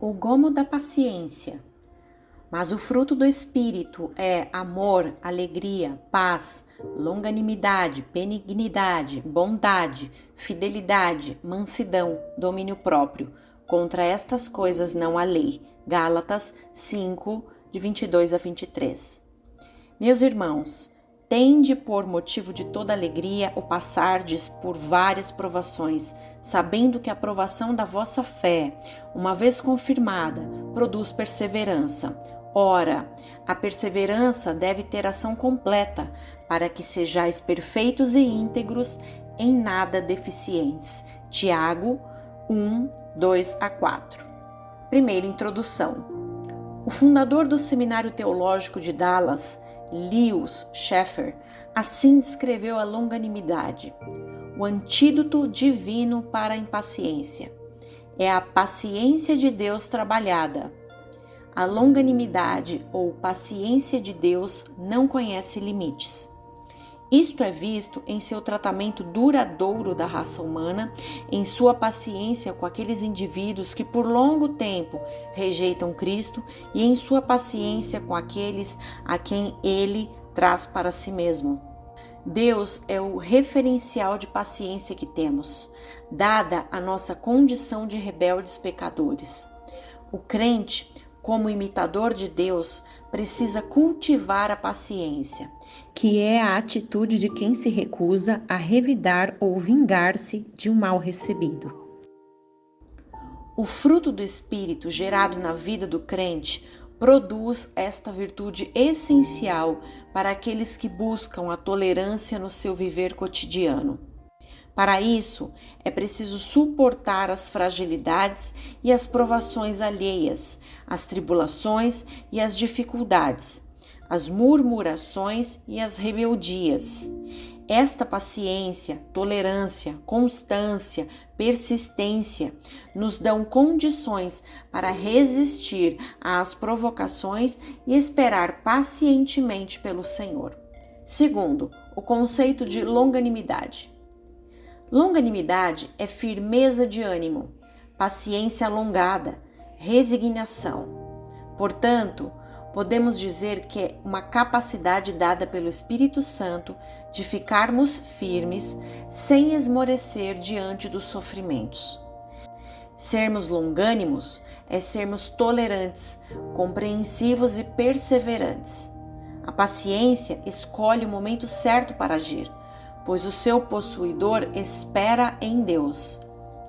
O gomo da paciência. Mas o fruto do Espírito é amor, alegria, paz, longanimidade, benignidade, bondade, fidelidade, mansidão, domínio próprio. Contra estas coisas não há lei. Gálatas 5, de 22 a 23. Meus irmãos, tende por motivo de toda alegria o passardes por várias provações, sabendo que a provação da vossa fé, uma vez confirmada, produz perseverança. Ora, a perseverança deve ter ação completa, para que sejais perfeitos e íntegros, em nada deficientes. Tiago 1, 2 a 4. Primeira introdução. O fundador do Seminário Teológico de Dallas, Lewis Schaeffer, assim descreveu a longanimidade: o antídoto divino para a impaciência. É a paciência de Deus trabalhada. A longanimidade ou paciência de Deus não conhece limites. Isto é visto em seu tratamento duradouro da raça humana, em sua paciência com aqueles indivíduos que por longo tempo rejeitam Cristo e em sua paciência com aqueles a quem Ele traz para si mesmo. Deus é o referencial de paciência que temos, dada a nossa condição de rebeldes pecadores. O crente, como imitador de Deus, precisa cultivar a paciência, que é a atitude de quem se recusa a revidar ou vingar-se de um mal recebido. O fruto do Espírito gerado na vida do crente produz esta virtude essencial para aqueles que buscam a tolerância no seu viver cotidiano. Para isso, é preciso suportar as fragilidades e as provações alheias, as tribulações e as dificuldades, as murmurações e as rebeldias. Esta paciência, tolerância, constância, persistência nos dão condições para resistir às provocações e esperar pacientemente pelo Senhor. Segundo, o conceito de longanimidade. Longanimidade é firmeza de ânimo, paciência alongada, resignação. Portanto, podemos dizer que é uma capacidade dada pelo Espírito Santo de ficarmos firmes sem esmorecer diante dos sofrimentos. Sermos longânimos é sermos tolerantes, compreensivos e perseverantes. A paciência escolhe o momento certo para agir, pois o seu possuidor espera em Deus.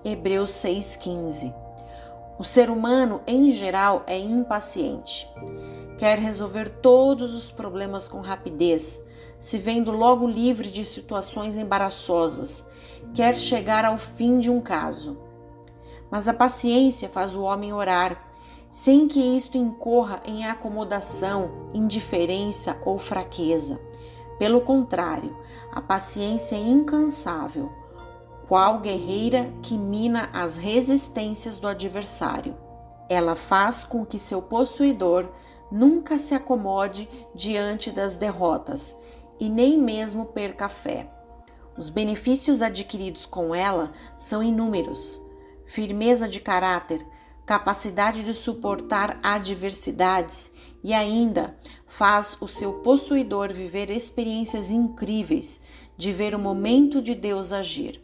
Hebreus 6,15. O ser humano, em geral, é impaciente. Quer resolver todos os problemas com rapidez, se vendo logo livre de situações embaraçosas. Quer chegar ao fim de um caso. Mas a paciência faz o homem orar, sem que isto incorra em acomodação, indiferença ou fraqueza. Pelo contrário, a paciência é incansável, qual guerreira que mina as resistências do adversário. Ela faz com que seu possuidor nunca se acomode diante das derrotas e nem mesmo perca a fé. Os benefícios adquiridos com ela são inúmeros: firmeza de caráter, capacidade de suportar adversidades e ainda faz o seu possuidor viver experiências incríveis de ver o momento de Deus agir.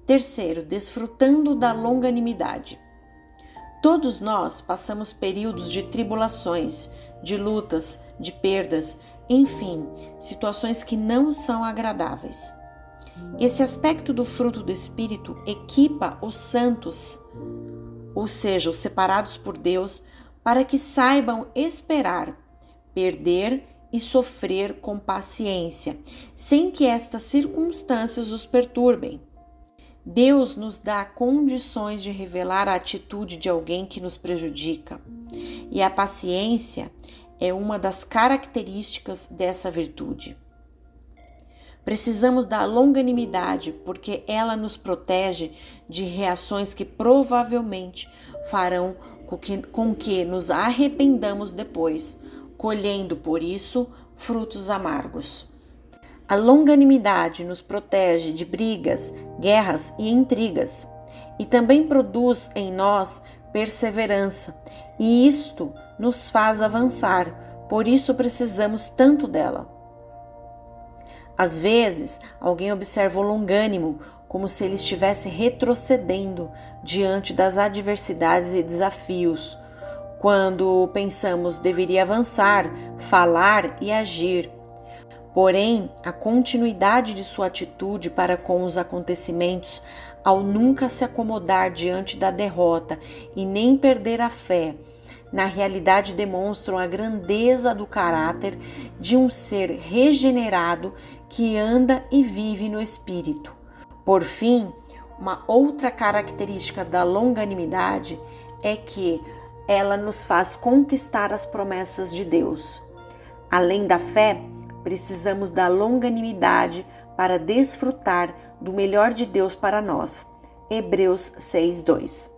Terceiro, desfrutando da longanimidade. Todos nós passamos períodos de tribulações, de lutas, de perdas, enfim, situações que não são agradáveis. Esse aspecto do fruto do Espírito equipa os santos, ou seja, os separados por Deus, para que saibam esperar, perder e sofrer com paciência, sem que estas circunstâncias os perturbem. Deus nos dá condições de revelar a atitude de alguém que nos prejudica, e a paciência é uma das características dessa virtude. Precisamos da longanimidade porque ela nos protege de reações que provavelmente farão com que nos arrependamos depois, colhendo por isso frutos amargos. A longanimidade nos protege de brigas, guerras e intrigas. e também produz em nós perseverança, e isto nos faz avançar, por isso precisamos tanto dela. Às vezes, alguém observa o longânimo como se ele estivesse retrocedendo diante das adversidades e desafios, quando pensamos deveria avançar, falar e agir. Porém, a continuidade de sua atitude para com os acontecimentos, ao nunca se acomodar diante da derrota e nem perder a fé, na realidade demonstram a grandeza do caráter de um ser regenerado que anda e vive no Espírito. Por fim, uma outra característica da longanimidade é que ela nos faz conquistar as promessas de Deus. Além da fé, precisamos da longanimidade para desfrutar do melhor de Deus para nós. Hebreus 6:2.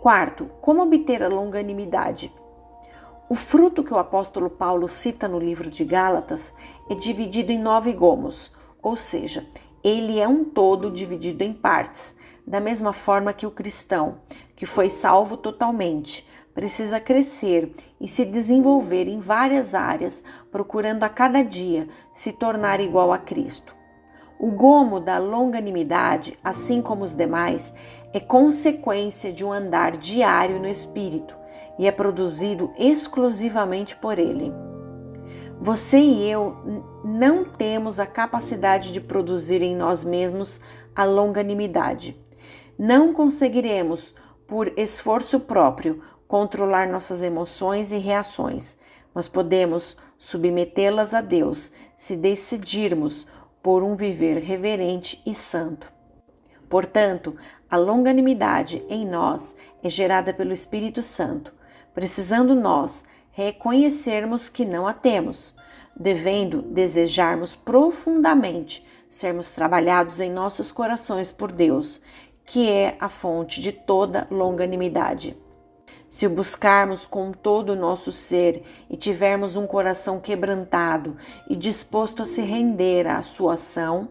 Quarto, como obter a longanimidade? O fruto que o apóstolo Paulo cita no livro de Gálatas é dividido em 9 gomos, ou seja, ele é um todo dividido em partes, da mesma forma que o cristão, que foi salvo totalmente, precisa crescer e se desenvolver em várias áreas, procurando a cada dia se tornar igual a Cristo. O gomo da longanimidade, assim como os demais, é consequência de um andar diário no Espírito e é produzido exclusivamente por Ele. Você e eu não temos a capacidade de produzir em nós mesmos a longanimidade. Não conseguiremos, por esforço próprio, controlar nossas emoções e reações, mas podemos submetê-las a Deus se decidirmos por um viver reverente e santo. Portanto, a longanimidade em nós é gerada pelo Espírito Santo, precisando nós reconhecermos que não a temos, devendo desejarmos profundamente sermos trabalhados em nossos corações por Deus, que é a fonte de toda longanimidade. Se o buscarmos com todo o nosso ser e tivermos um coração quebrantado e disposto a se render à sua ação,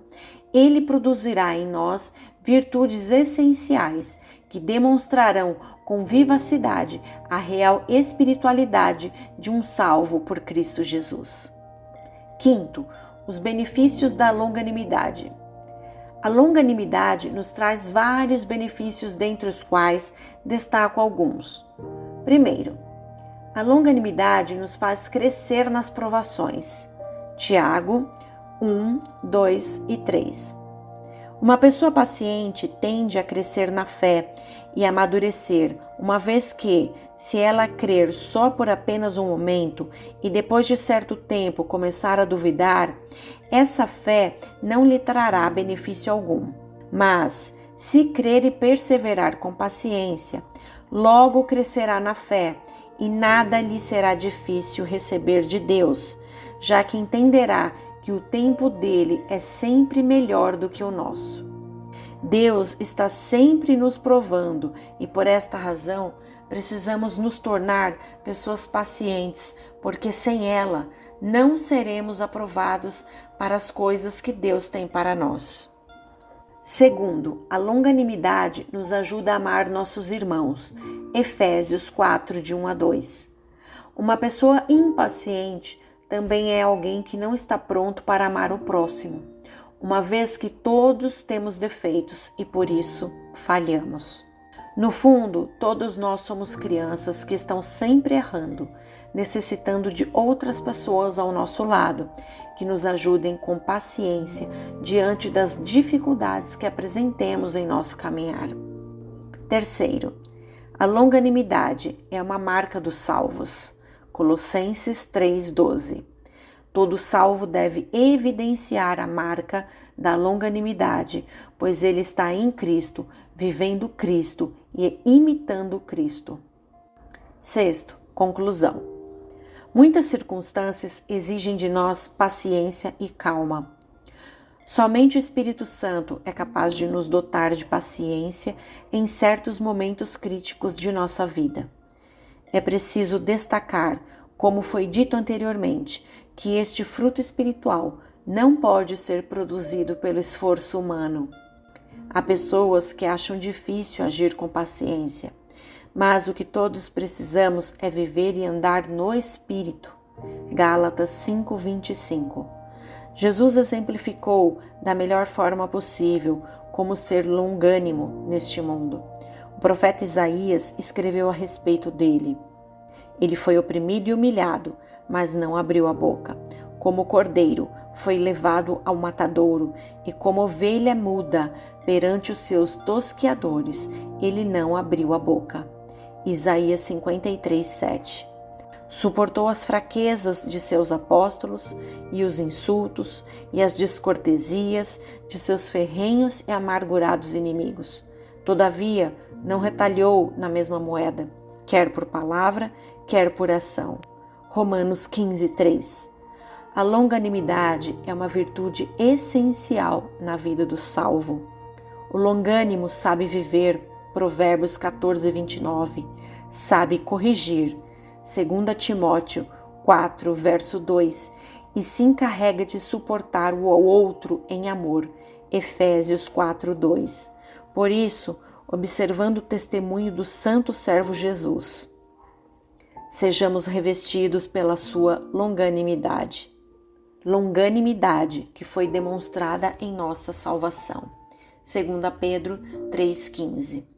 Ele produzirá em nós virtudes essenciais que demonstrarão com vivacidade a real espiritualidade de um salvo por Cristo Jesus. Quinto, os benefícios da longanimidade. A longanimidade nos traz vários benefícios, dentre os quais destaco alguns. Primeiro, a longanimidade nos faz crescer nas provações. Tiago 1, 2 e 3. Uma pessoa paciente tende a crescer na fé e amadurecer, uma vez que, se ela crer só por apenas um momento e depois de certo tempo começar a duvidar, essa fé não lhe trará benefício algum. Mas, se crer e perseverar com paciência, logo crescerá na fé e nada lhe será difícil receber de Deus, já que entenderá que o tempo dele é sempre melhor do que o nosso. Deus está sempre nos provando e por esta razão precisamos nos tornar pessoas pacientes, porque sem ela não seremos aprovados para as coisas que Deus tem para nós. Segundo, a longanimidade nos ajuda a amar nossos irmãos. Efésios 4, de 1 a 2. Uma pessoa impaciente também é alguém que não está pronto para amar o próximo, uma vez que todos temos defeitos e por isso falhamos. No fundo, todos nós somos crianças que estão sempre errando, necessitando de outras pessoas ao nosso lado, que nos ajudem com paciência diante das dificuldades que apresentemos em nosso caminhar. Terceiro, a longanimidade é uma marca dos salvos. Colossenses 3:12. Todo salvo deve evidenciar a marca da longanimidade, pois ele está em Cristo, vivendo Cristo e imitando Cristo. Sexto, conclusão. Muitas circunstâncias exigem de nós paciência e calma. Somente o Espírito Santo é capaz de nos dotar de paciência em certos momentos críticos de nossa vida. É preciso destacar, como foi dito anteriormente, que este fruto espiritual não pode ser produzido pelo esforço humano. Há pessoas que acham difícil agir com paciência, mas o que todos precisamos é viver e andar no Espírito. Gálatas 5:25. Jesus exemplificou da melhor forma possível como ser longânimo neste mundo. O profeta Isaías escreveu a respeito dele. Ele foi oprimido e humilhado, mas não abriu a boca. Como cordeiro, foi levado ao matadouro, e como ovelha muda perante os seus tosqueadores, ele não abriu a boca. Isaías 53:7. Suportou as fraquezas de seus apóstolos e os insultos e as descortesias de seus ferrenhos e amargurados inimigos. Todavia, não retalhou na mesma moeda, quer por palavra, quer por ação. Romanos 15:3. A longanimidade é uma virtude essencial na vida do salvo. O longânimo sabe viver, Provérbios 14:29, sabe corrigir, 2 Timóteo 4, verso 2, e se encarrega de suportar o outro em amor, Efésios 4, 2. Por isso, observando o testemunho do santo servo Jesus, sejamos revestidos pela sua longanimidade. Longanimidade que foi demonstrada em nossa salvação. 2 Pedro 3,15.